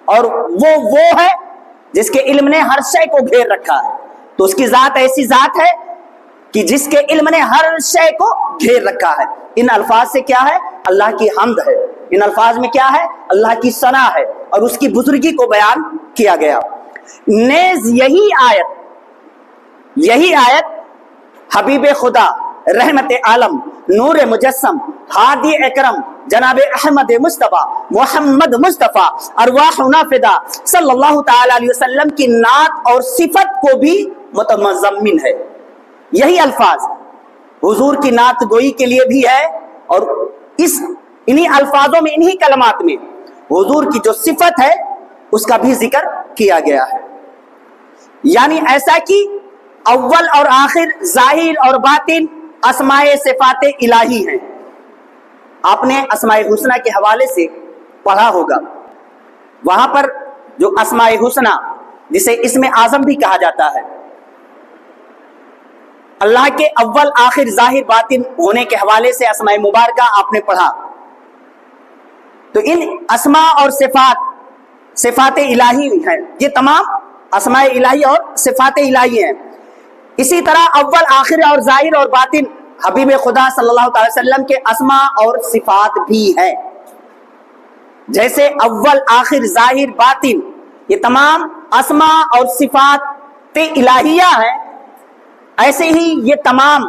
اور وہ ہے جس کے علم نے ہر شے کو گھیر رکھا ہے. تو اس کی ذات ایسی ذات ہے کہ جس کے علم نے ہر شے کو گھیر رکھا ہے. ان الفاظ سے کیا ہے؟ اللہ کی حمد ہے. ان الفاظ میں کیا ہے؟ اللہ کی ثنا ہے اور اس کی بزرگی کو بیان کیا گیا. نیز یہی آیت حبیب خدا، رحمت عالم، نور مجسم، ہادی اکرم جناب احمد مصطفیٰ محمد مصطفیٰ ارواحنا فدا صلی اللہ تعالی علیہ وسلم کی نعت اور صفت کو بھی متضمن ہے. یہی الفاظ حضور کی نعت گوئی کے لیے بھی ہے اور انہی الفاظوں میں، انہی کلمات میں حضور کی جو صفت ہے اس کا بھی ذکر کیا گیا ہے. یعنی ایسا کہ اول اور آخر، ظاہر اور باطن اسماء صفات الہی ہیں. آپ نے اسماء حسنہ کے حوالے سے پڑھا ہوگا. وہاں پر جو اسماء حسنہ، جسے اسم اعظم بھی کہا جاتا ہے، اللہ کے اول آخر ظاہر باطن ہونے کے حوالے سے اسماء مبارکہ آپ نے پڑھا. تو ان اسماء اور صفات الہی ہیں. یہ تمام اسماء الہی اور صفات الہی ہیں. اسی طرح اول آخر اور ظاہر اور باطن حبیب خدا صلی اللہ علیہ وسلم کے اسماء اور صفات بھی ہیں. جیسے اول آخر ظاہر باطن یہ تمام اسماء اور صفات الہیہ ہیں، ایسے ہی یہ تمام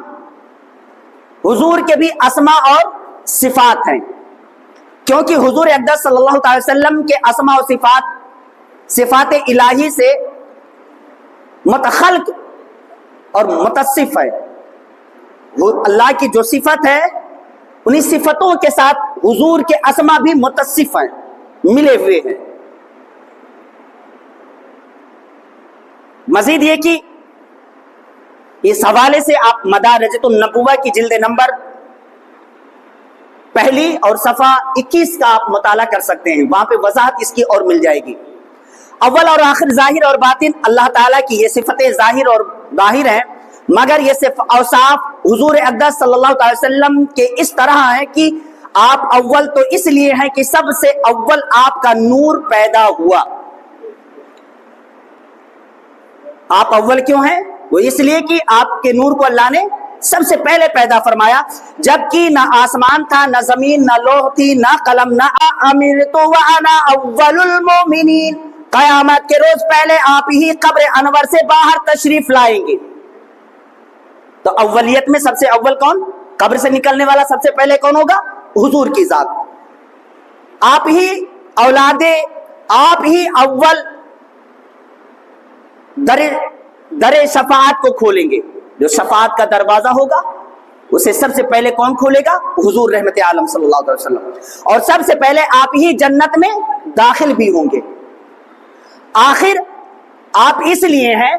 حضور کے بھی اسماء اور صفات ہیں. کیونکہ حضور اقدس صلی اللہ علیہ وسلم کے اسماء و صفات الہی سے متخلق اور متصف ہے. اللہ کی جو صفت ہے انہی صفتوں کے ساتھ حضور کے اسماء بھی متصف ہیں، ملے ہوئے ہیں. مزید یہ کہ اس حوالے سے آپ مدارجۃ النبوہ کی جلد نمبر 1 اور صفحہ 21 کا آپ مطالعہ کر سکتے ہیں. وہاں پہ وضاحت اس کی اور مل جائے گی. اول اور آخر، ظاہر اور باطن، اللہ تعالیٰ کی یہ صفتیں ظاہر اور ظاہر ہیں، مگر یہ اوصاف حضور اقدس صلی اللہ علیہ وسلم کے اس طرح ہیں کہ آپ اول تو اس لیے ہیں کہ سب سے اول آپ کا نور پیدا ہوا. آپ اول کیوں ہیں؟ وہ اس لیے کہ آپ کے نور کو اللہ نے سب سے پہلے پیدا فرمایا، جبکہ نہ آسمان تھا، نہ زمین، نہ لوح تھی، نہ قلم، نہ امرت وانا اول المؤمنین. قیامت کے روز پہلے آپ ہی قبر انور سے باہر تشریف لائیں گے. تو اولیت میں سب سے اول کون؟ قبر سے نکلنے والا سب سے پہلے کون ہوگا؟ حضور کی ذات. آپ ہی اولاد، آپ ہی اول در شفاعت کو کھولیں گے. جو شفاعت کا دروازہ ہوگا اسے سب سے پہلے کون کھولے گا؟ حضور رحمت عالم صلی اللہ علیہ وسلم. اور سب سے پہلے آپ ہی جنت میں داخل بھی ہوں گے. آخر آپ اس لیے ہیں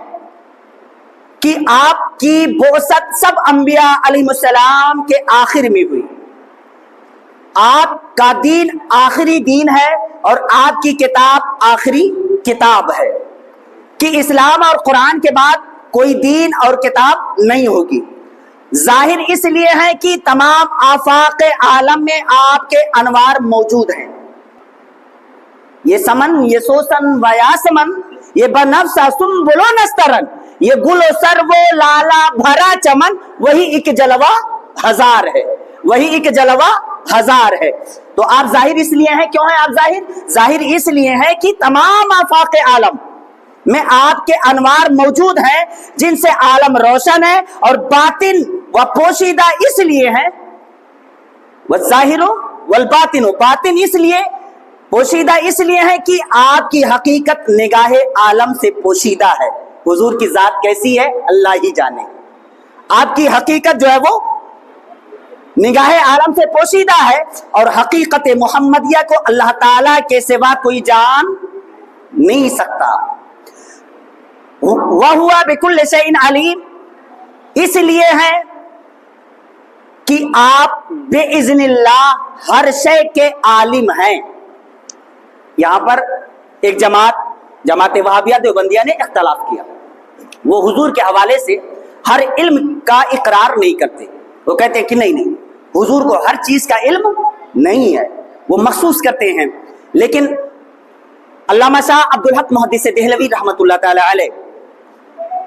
کہ آپ کی بعثت سب انبیاء علیہ السلام کے آخر میں ہوئی. آپ کا دین آخری دین ہے اور آپ کی کتاب آخری کتاب ہے کہ اسلام اور قرآن کے بعد کوئی دین اور کتاب نہیں ہوگی. ظاہر اس لیے ہے کہ تمام آفاق عالم میں آپ کے انوار موجود ہیں. یہ سمن، یہ سوسن و یاسمن، یہ بنفسا سنبل و نسترن، یہ گل و سرو و لالا بھرا چمن، وہی ایک جلوہ ہزار ہے، وہی ایک جلوہ ہزار ہے. تو آپ ظاہر اس لیے ہیں. کیوں ہیں آپ ظاہر؟ ظاہر اس لیے ہے کہ تمام آفاق عالم میں آپ کے انوار موجود ہیں جن سے عالم روشن ہے. اور باطن و پوشیدہ اس لیے ہے، والظاہر والباطن، باطن اس لیے، پوشیدہ اس لیے ہے کہ آپ کی حقیقت نگاہ عالم سے پوشیدہ ہے. حضور کی ذات کیسی ہے اللہ ہی جانے. آپ کی حقیقت جو ہے وہ نگاہ عالم سے پوشیدہ ہے اور حقیقت محمدیہ کو اللہ تعالیٰ کے سوا کوئی جان نہیں سکتا. وَهُوَ بِكُلِّ شَيْءٍ عَلِيمٌ، اس لیے ہے کہ آپ بِإِذْنِ اللہ ہر شے کے عالم ہیں. یہاں پر ایک جماعت وہابیہ دیوبندیہ نے اختلاف کیا. وہ حضور کے حوالے سے ہر علم کا اقرار نہیں کرتے. وہ کہتے ہیں کہ نہیں، حضور کو ہر چیز کا علم نہیں ہے، وہ مخصوص کرتے ہیں. لیکن علامہ شاہ عبدالحق محدث دہلوی رحمۃ اللہ تعالی علیہ،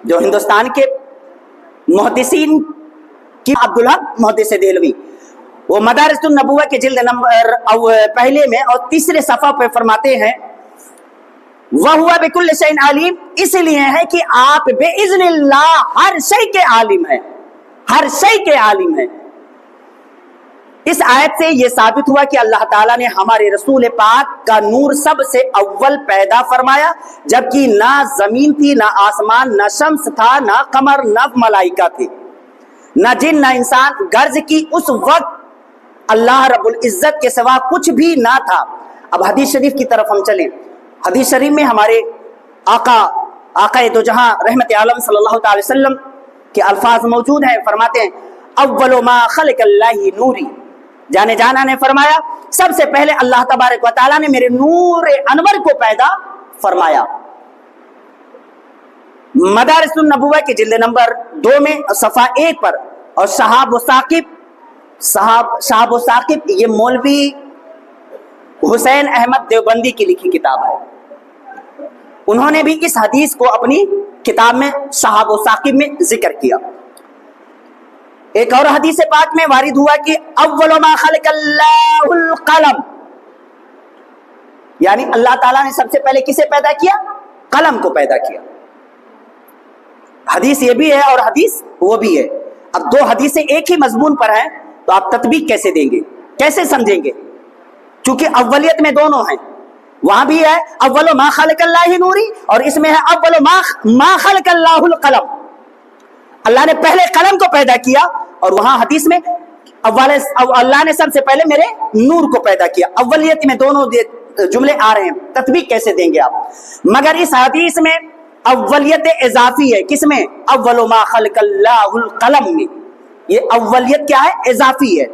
جو ہندوستان کے محدثین کی عبدالحق محدث دہلوی، وہ مدارس النبوہ کے جلد نمبر پہلے میں اور تیسرے صفحہ پہ فرماتے ہیں وَهُوَ بِكُلِّ شَيْءٍ عَلِيمٌ، اس لیے ہے کہ آپ بِإِذْنِ اللہ ہر شے کے عالم ہیں، ہر شے کے عالم ہیں۔ اس آیت سے یہ ثابت ہوا کہ اللہ تعالیٰ نے ہمارے رسول پاک کا نور سب سے اول پیدا فرمایا، جبکہ نہ زمین تھی، نہ آسمان، نہ شمس تھا، نہ قمر، نہ ملائکہ تھے، نہ جن نہ انسان، غرض کی اس وقت اللہ رب العزت کے سوا کچھ بھی نہ تھا۔ اب حدیث شریف کی طرف ہم چلیں۔ حدیث شریف میں ہمارے آقا دو جہاں رحمت عالم صلی اللہ تعالی وسلم کے الفاظ موجود ہیں، فرماتے ہیں اول ما خلق اللہ نوری، جانے جانا نے فرمایا سب سے پہلے اللہ تبارک و تعالیٰ نے میرے نور انور کو پیدا فرمایا۔ مدارس النبوہ کے جلد نمبر 2 میں صفحہ 1 پر، اور شہاب و ثاقب یہ مولوی حسین احمد دیوبندی کی لکھی کتاب ہے، انہوں نے بھی اس حدیث کو اپنی کتاب میں شہاب و ثاقب میں ذکر کیا۔ ایک اور حدیث پاک میں وارد ہوا کہ اول ما خلق اللہ القلم، یعنی اللہ تعالیٰ نے سب سے پہلے کسے پیدا کیا؟ قلم کو پیدا کیا۔ حدیث یہ بھی ہے اور حدیث وہ بھی ہے۔ اب دو حدیثیں ایک ہی مضمون پر ہیں تو آپ تطبیق کیسے دیں گے، کیسے سمجھیں گے؟ چونکہ اولیت میں دونوں ہیں، وہاں بھی ہے اول ما خلق اللہ نوری اور اس میں ہے اول ما خلق اللہ القلم، اللہ نے پہلے قلم کو پیدا کیا، اور وہاں حدیث میں اللہ نے سب سے پہلے میرے نور کو پیدا کیا۔ اولیت میں دونوں جملے آ رہے ہیں، تطبیق کیسے دیں گے آپ؟ مگر اس حدیث میں اولیت اضافی ہے، کس میں؟ اول ما خلق اللہ القلم میں، یہ اولیت کیا ہے؟ اضافی ہے۔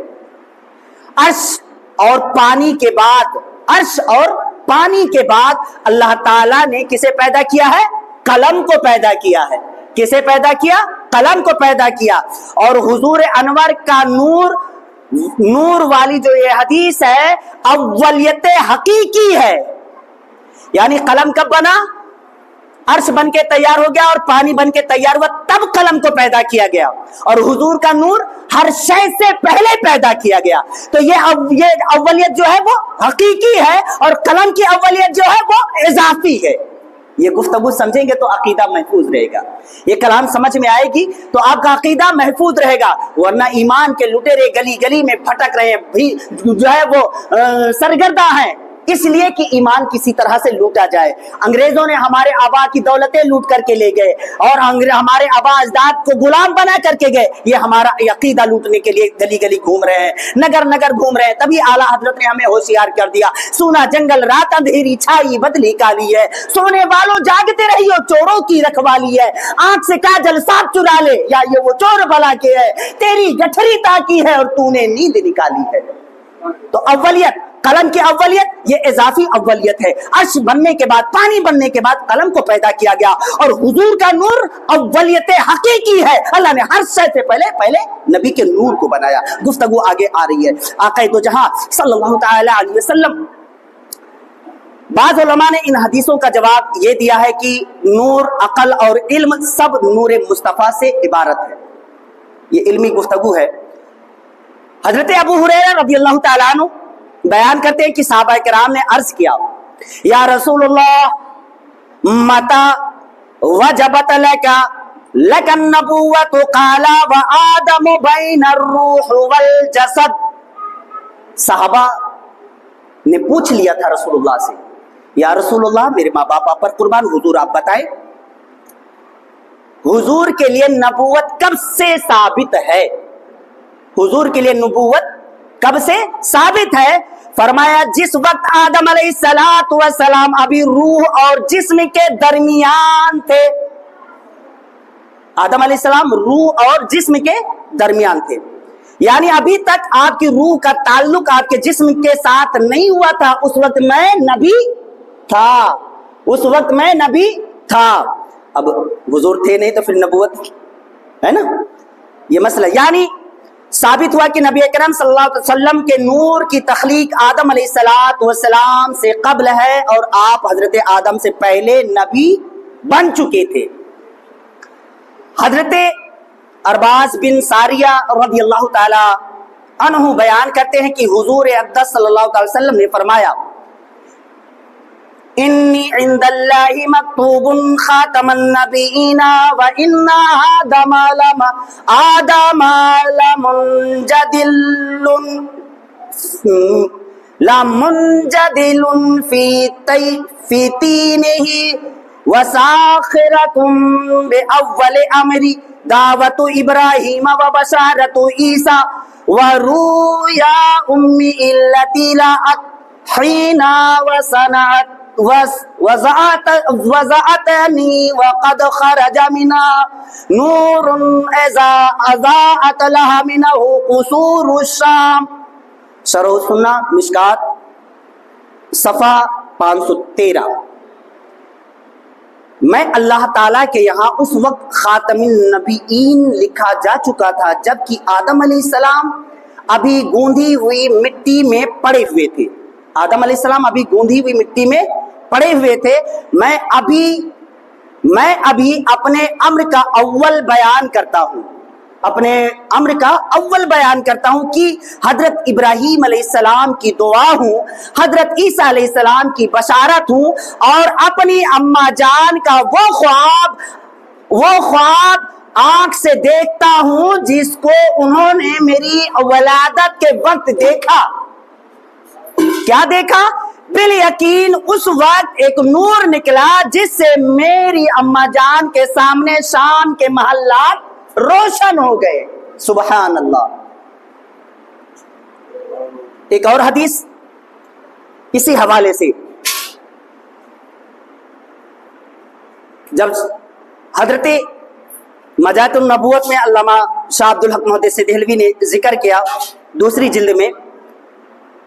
عرش اور پانی کے بعد، عرش اور پانی کے بعد اللہ تعالیٰ نے کسے پیدا کیا ہے؟ قلم کو پیدا کیا ہے۔ کسے پیدا کیا؟ قلم کو پیدا کیا۔ اور حضور انور کا نور والی جو یہ حدیث ہے اولیت حقیقی ہے، یعنی قلم کب بنا؟ عرش بن کے تیار ہو گیا اور پانی بن کے تیار ہوا، تب قلم کو پیدا کیا گیا، اور حضور کا نور ہر شے سے پہلے پیدا کیا گیا۔ تو یہ اولیت جو ہے وہ حقیقی ہے، اور قلم کی اولیت جو ہے وہ اضافی ہے۔ یہ گفتگو سمجھیں گے تو عقیدہ محفوظ رہے گا، یہ کلام سمجھ میں آئے گی تو آپ کا عقیدہ محفوظ رہے گا، ورنہ ایمان کے لٹیرے گلی گلی میں بھٹک رہے ہیں، جو ہے وہ سرگردہ ہیں، اس لیے کہ ایمان کسی طرح سے لوٹا جائے۔ انگریزوں نے ہمارے آبا کی دولتیں لوٹ کر کے لے گئے، اور ہمارے آبا اجداد کو غلام بنا کر کے گئے، یہ ہمارا عقیدہ لوٹنے کے لیے گلی گلی گھوم رہے ہیں، نگر نگر گھوم رہے ہیں۔ تبھی اعلیٰ حضرت نے ہمیں ہوشیار کر دیا، سونا جنگل رات اندھیری چھائی بدلی کالی ہے، سونے والوں جاگتے رہیو چوروں کی رکھوالی ہے، آنکھ سے کاجل صاحب چرا لے یا یہ وہ چور بھلا کے ہے، تیری گٹھری تاکی ہے اور تو نے نیند نکالی ہے۔ تو اولیت، قلم کی اولیت یہ اضافی اولیت ہے۔ عرش بننے کے بعد، پانی بننے کے بعد قلم کو پیدا کیا گیا، اور حضور کا نور اولیت حقیقی ہے۔ اللہ نے ہر شے سے پہلے نبی کے نور کو بنایا۔ گفتگو آگے آ رہی ہے۔ آقا دو جہاں صلی اللہ تعالی علیہ وسلم، بعض علماء نے ان حدیثوں کا جواب یہ دیا ہے کہ نور، عقل اور علم سب نور مصطفیٰ سے عبارت ہے۔ یہ علمی گفتگو ہے۔ حضرت ابو ہریرہ رضی اللہ تعالیٰ عنہ بیان کرتے ہیں کہ صحابہ کرام نے عرض کیا، یا رسول اللہ متا وجبت لک النبوۃ قال وآدم بین الروح والجسد۔ صحابہ نے پوچھ لیا تھا رسول اللہ سے، یا رسول اللہ میرے ماں باپ پر قربان، حضور آپ بتائیں حضور کے لیے نبوت کب سے ثابت ہے؟ حضور کے لیے نبوت کب سے ثابت ہے؟ فرمایا جس وقت آدم علیہ السلام ابھی روح اور جسم کے درمیان تھے۔ آدم علیہ السلام روح اور جسم کے درمیان تھے، یعنی ابھی تک آپ کی روح کا تعلق آپ کے جسم کے ساتھ نہیں ہوا تھا، اس وقت میں نبی تھا، اس وقت میں نبی تھا۔ اب حضور تھے نہیں تو پھر نبوت ہے نا، یہ مسئلہ۔ یعنی ثابت ہوا کہ نبی اکرم صلی اللہ علیہ وسلم کے نور کی تخلیق آدم علیہ السلام سے قبل ہے اور آپ حضرت آدم سے پہلے نبی بن چکے تھے۔ حضرت ارباز بن ساریہ رضی اللہ تعالی عنہ بیان کرتے ہیں کہ حضور اقدس صلی اللہ علیہ وسلم نے فرمایا انی عند اللہ مکتوب خاتم النبیین وان آدم لمنجدل فی تینہ وساخرکم باول امری دعوت ابراہیم وبشارت عیسیٰ ورویا امی التی لات حین وصنعت وزعتنی وقد خرج منا نور اضاءت لها منه قصور الشام۔ شرح سنہ مشکات صفحہ 513۔ میں اللہ تعالیٰ کے یہاں اس وقت خاتم النبیین لکھا جا چکا تھا جبکہ آدم علیہ السلام ابھی گوندھی ہوئی مٹی میں پڑے ہوئے تھے۔ آدم علیہ السلام ابھی گوندھی ہوئی مٹی میں پڑے ہوئے تھے۔ میں ابھی اپنے امر کا اول بیان کرتا ہوں کہ حضرت ابراہیم علیہ السلام کی دعا ہوں، حضرت عیسیٰ علیہ السلام کی بشارت ہوں، اور اپنی اماں جان کا وہ خواب آنکھ سے دیکھتا ہوں جس کو انہوں نے میری ولادت کے وقت دیکھا۔ کیا دیکھا؟ بالیقین اس وقت ایک نور نکلا جس سے میری اماں جان کے سامنے شام کے محلات روشن ہو گئے۔ سبحان اللہ۔ ایک اور حدیث اسی حوالے سے، جب حضرت مجاعت النبوت میں علامہ شاہ عبد الحق محدث دہلوی نے ذکر کیا دوسری جلد میں،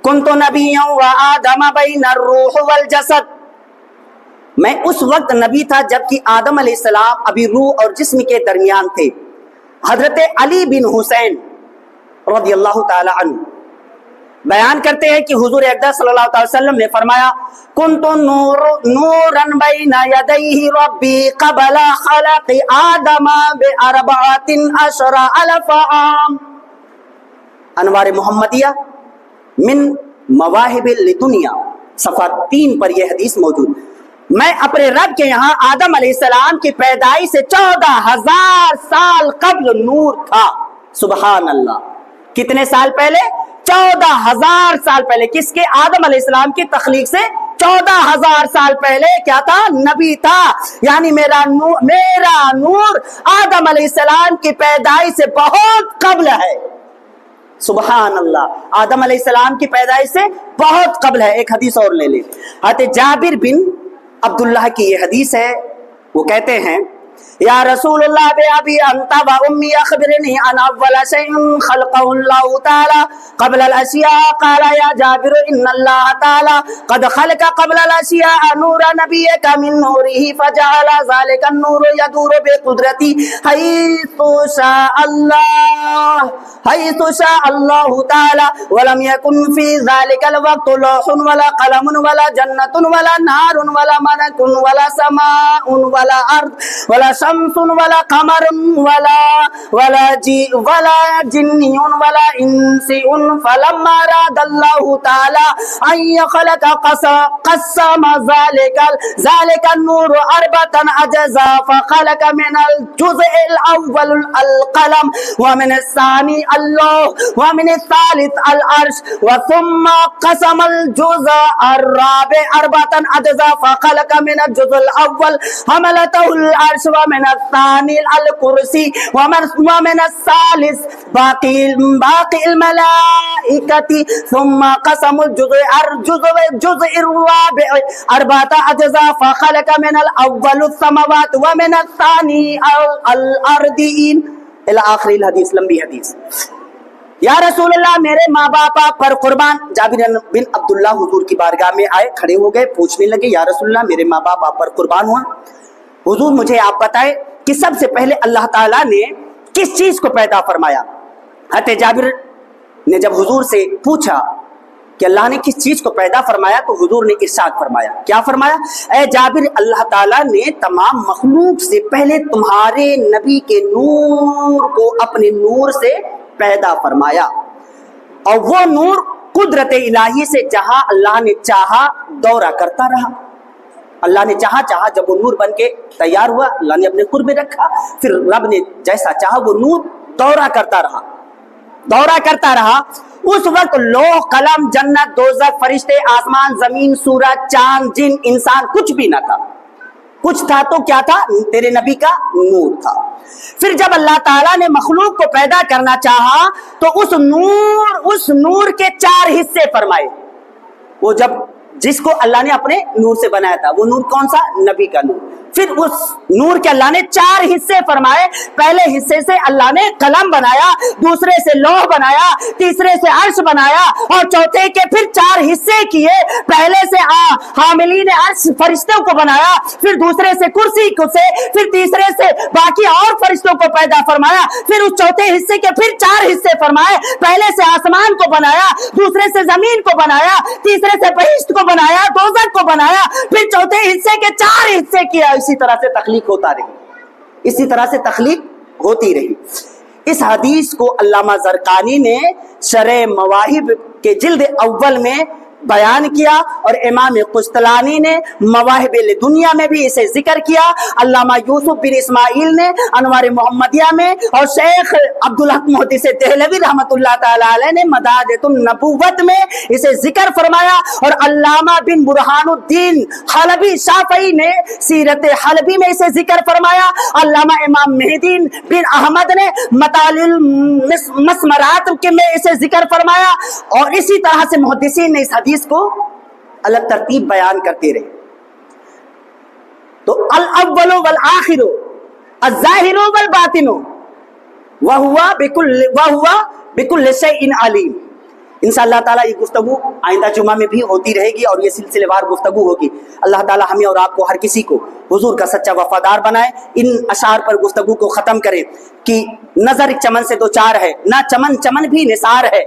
کنت نبیا و آدم بین الروح والجسد، میں اس وقت نبی تھا جبکہ آدم علیہ السلام ابھی روح اور جسم کے درمیان تھے۔ حضرت علی بن حسین رضی اللہ تعالی عنہ بیان کرتے ہیں کہ حضور اقدس صلی اللہ علیہ وسلم نے فرمایا کنت نورا بین یدیہ ربی قبل خلق آدم ب14,000 عام۔ انوار محمدیہ من مواہب لدنیا صفحہ 3 پر یہ حدیث موجود۔ میں اپنے رب کے یہاں آدم علیہ السلام کی پیدائش سے 14,000 سال قبل نور تھا۔ سبحان اللہ۔ کتنے سال پہلے؟ 14,000 سال پہلے۔ کس کے؟ آدم علیہ السلام کی تخلیق سے 14,000 سال پہلے کیا تھا؟ نبی تھا۔ یعنی میرا نور آدم علیہ السلام کی پیدائش سے بہت قبل ہے۔ سبحان اللہ۔ آدم علیہ السلام کی پیدائش سے بہت قبل ہے۔ ایک حدیث اور لے لیں۔ حضرت جابر بن عبداللہ کی یہ حدیث ہے، وہ کہتے ہیں یا رسول اللہ بأبی انت و امی اخبرنی ان اول شیء خلقہ اللہ تعالی قبل الاشیاء قال یا جابر ان اللہ تعالی قد خلق قبل الاشیاء نور نبیک من نوره فجعل ذلك النور يدور بقدرتی حیث شاء اللہ تعالی ولم يكن في ذلك الوقت لوح ولا قلم ولا جنة ولا نار ولا ملك ولا سماء ولا ارض ولا شمس ولا قمر ولا جن ولا انس فلما اراد الله تعالى ان يخلق قسم ذلك النور 4 اجزاء فخلق من الجزء الاول القلم ومن الثاني الله ومن الثالث العرش وثم قسم الجزء الرابع 4 اجزاء فخلق من الجزء الاول حملته العرش ومن الثاني الكرسي ومن الثالث باقي الملائكة ثم قسم الجزء الرابع 4 اجزاء فخلق من الاول السماوات ومن الثاني الارضين الى آخر الحدیث۔ لمبی حدیث۔ یا رسول اللہ میرے ماں باپ پر قربان۔ جابر بن عبداللہ حضور کی بارگاہ میں آئے، کھڑے ہو گئے، پوچھنے لگے یا رسول اللہ میرے ماں باپ آپ پر قربان ہوا، حضور مجھے آپ بتائیں کہ سب سے پہلے اللہ تعالیٰ نے کس چیز کو پیدا فرمایا؟ حضرت جابر نے جب حضور سے پوچھا کہ اللہ نے کس چیز کو پیدا فرمایا تو حضور نے ارشاد فرمایا، کیا فرمایا؟ اے جابر، اللہ تعالیٰ نے تمام مخلوق سے پہلے تمہارے نبی کے نور کو اپنے نور سے پیدا فرمایا، اور وہ نور قدرت الہی سے جہاں اللہ نے چاہا دورہ کرتا رہا۔ اللہ نے چاہا جب وہ نور بن کے تیار ہوا، اللہ نے اپنے قرب میں رکھا، پھر رب نے جیسا چاہا وہ نور دورہ کرتا رہا۔ اس وقت لوح قلم، جنت، دوزخ، فرشتے، آسمان، زمین، سورج، چاند، جن، انسان، کچھ بھی نہ تھا۔ کچھ تھا تو کیا تھا؟ تیرے نبی کا نور تھا۔ پھر جب اللہ تعالیٰ نے مخلوق کو پیدا کرنا چاہا تو اس نور کے 4 حصے فرمائے۔ وہ جس کو اللہ نے اپنے نور سے بنایا تھا، وہ نور کون سا؟ نبی کا نور۔ پھر اس نور کے اللہ نے 4 حصے فرمائے۔ پہلے حصے سے اللہ نے قلم بنایا، دوسرے سے لوح بنایا، تیسرے سے عرش بنایا، اور چوتھے کے پھر 4 حصے کیے۔ پہلے سے حاملین عرش فرشتوں کو بنایا، پھر دوسرے سے کرسی کو سے، پھر تیسرے سے باقی اور فرشتوں کو پیدا فرمایا، پھر اس چوتھے حصے کے پھر 4 حصے فرمائے۔ پہلے سے آسمان کو بنایا، دوسرے سے زمین کو بنایا، تیسرے سے بہشت کو بنایا، دوزخ کو بنایا، پھر چوتھے حصے کے 4 حصے کیا۔ اسی طرح سے تخلیق ہوتی رہی۔ اس حدیث کو علامہ زرقانی نے شرح مواہب کے جلد اول میں بیان کیا، اور امام قسطلانی نے مواہب دنیا میں بھی اسے ذکر کیا۔ علامہ یوسف بن اسماعیل نے انوار محمدیہ میں، اور شیخ عبدالحق محدث دہلوی رحمۃ اللہ تعالی علیہ نے مدارج النبوت میں اسے ذکر فرمایا، اور علامہ بن برہان الدین حلبی شافعی نے سیرت حلبی میں اسے ذکر فرمایا۔ علامہ امام مہدی بن احمد نے مطالع المسمرات میں اسے ذکر فرمایا، اور اسی طرح سے محدثین نے اس حدیث کو الگ ترتیب بیان کرتے رہے۔ تو الاول والآخر الظاہر والباطن وہو بکل شیء علیم۔ انشاءاللہ تعالیٰ یہ گفتگو آئندہ جمعہ میں بھی ہوتی رہے گی، اور یہ سلسلے وار گفتگو ہوگی۔ اللہ تعالیٰ ہمیں اور آپ کو، ہر کسی کو حضور کا سچا وفادار بنائے۔ ان اشعار پر گفتگو کو ختم کرے کہ نظر ایک چمن سے 2 4 ہے، نہ چمن بھی نثار ہے۔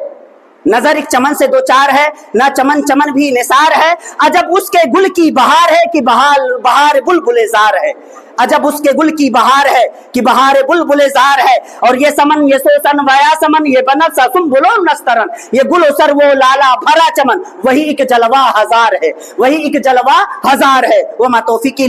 نظر ایک چمن سے 2 4 ہے، نہ چمن بھی نثار ہے۔ عجب اس کے گل کی بہار ہے کہ بہار بلبل زار ہے۔ عجب اس کے گل کی بہار ہے کہ بہار بلبل زار ہے۔ اور یہ سمن، یہ سوسن ویا سمن، یہ بنفسا سنبل و نسترن، یہ گل و سر وہ لالا بھرا چمن، وہی ایک جلوہ ہزار ہے، وہی ایک جلوہ ہزار ہے۔ وما توفیقی